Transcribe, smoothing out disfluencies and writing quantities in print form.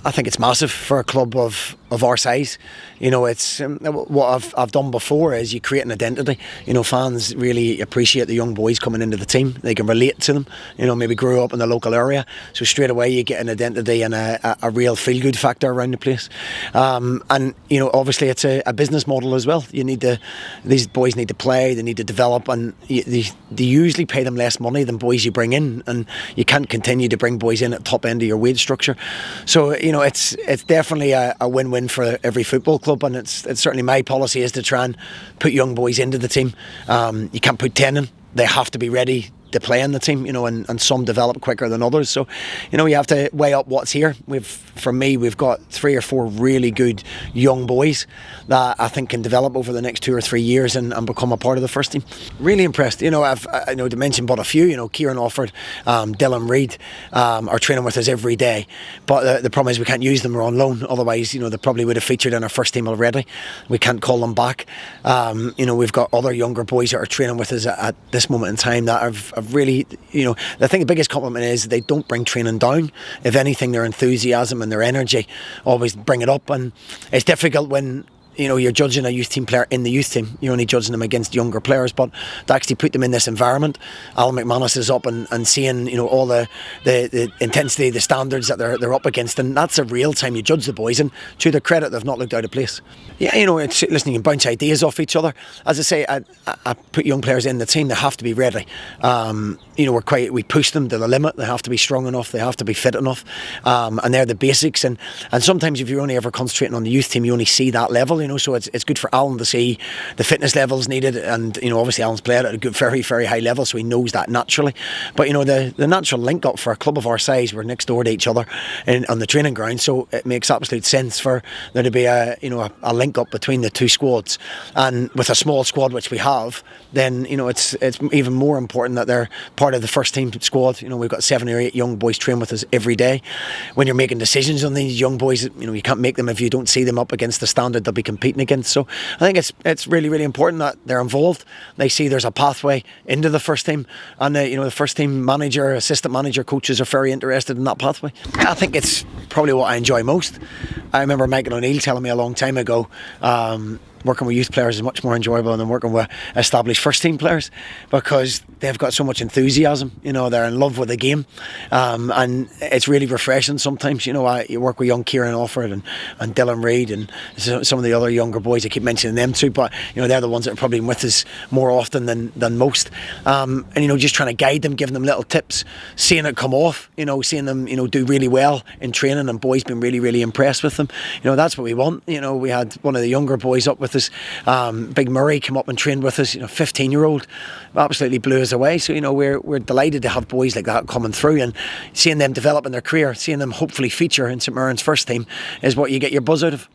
I think it's massive for a club of our size. You know, it's what I've done before is you create an identity. You know, fans really appreciate the young boys coming into the team. They can relate to them. You know, maybe grew up in the local area, so straight away you get an identity and a real feel-good factor around the place. And you know, obviously it's a business model as well. These boys need to play, they need to develop, and they usually pay them less money than boys you bring in, and you can't continue to bring boys in at the top end of your wage structure. So you know, it's definitely a win-win for every football club, and it's certainly my policy is to try and put young boys into the team. You can't put 10 in; they have to be ready to play in the team, you know, and some develop quicker than others. So, you know, you have to weigh up what's here. We've got 3 or 4 really good young boys that I think can develop over the next 2 or 3 years and become a part of the first team. Really impressed. You know, I know to mention but a few. You know, Kieran Offord, Dylan Reid are training with us every day. But the problem is we can't use them. We're on loan. Otherwise, you know, they probably would have featured in our first team already. We can't call them back. You know, we've got other younger boys that are training with us at this moment in time that have really, you know, I think the biggest compliment is they don't bring training down. If anything, their enthusiasm and their energy always bring it up. And it's difficult when, you know, you're judging a youth team player in the youth team. You're only judging them against younger players, but to actually put them in this environment, Alan McManus is up and seeing, you know, all the intensity, the standards that they're up against, and that's a real time you judge the boys, and to their credit, they've not looked out of place. Yeah, you know, it's listening and bounce ideas off each other. As I say, I put young players in the team, they have to be ready. You know, we push them to the limit. They have to be strong enough, they have to be fit enough, and they're the basics. And sometimes if you're only ever concentrating on the youth team, you only see that level. You know, so it's good for Alan to see the fitness levels needed, and you know, obviously Alan's played at a good, very, very high level, so he knows that naturally. But you know, the natural link up for a club of our size, we're next door to each other on the training ground, so it makes absolute sense for there to be a link up between the two squads. And with a small squad, which we have, then you know, it's even more important that they're part of the first team squad. You know, we've got 7 or 8 young boys train with us every day. When you're making decisions on these young boys, you know, you can't make them if you don't see them up against the standard they'll be competing against. So I think it's really, really important that they're involved. They see there's a pathway into the first team, and you know, the first team manager, assistant manager, coaches are very interested in that pathway. I think it's probably what I enjoy most. I remember Michael O'Neill telling me a long time ago, working with youth players is much more enjoyable than working with established first team players, because they've got so much enthusiasm. You know, they're in love with the game, and it's really refreshing sometimes. You know, you work with young Kieran Offord and Dylan Reid and some of the other younger boys. I keep mentioning them too, but you know, they're the ones that are probably with us more often than most. And you know, just trying to guide them, giving them little tips, seeing it come off. You know, seeing them, you know, do really well in training, and boys been really, really impressed with them. You know, that's what we want. You know, we had one of the younger boys up with us, Big Murray, come up and trained with us. You know, 15-year-old, absolutely blew us away. So you know, we're delighted to have boys like that coming through, and seeing them develop in their career, seeing them hopefully feature in St Mirren's first team is what you get your buzz out of.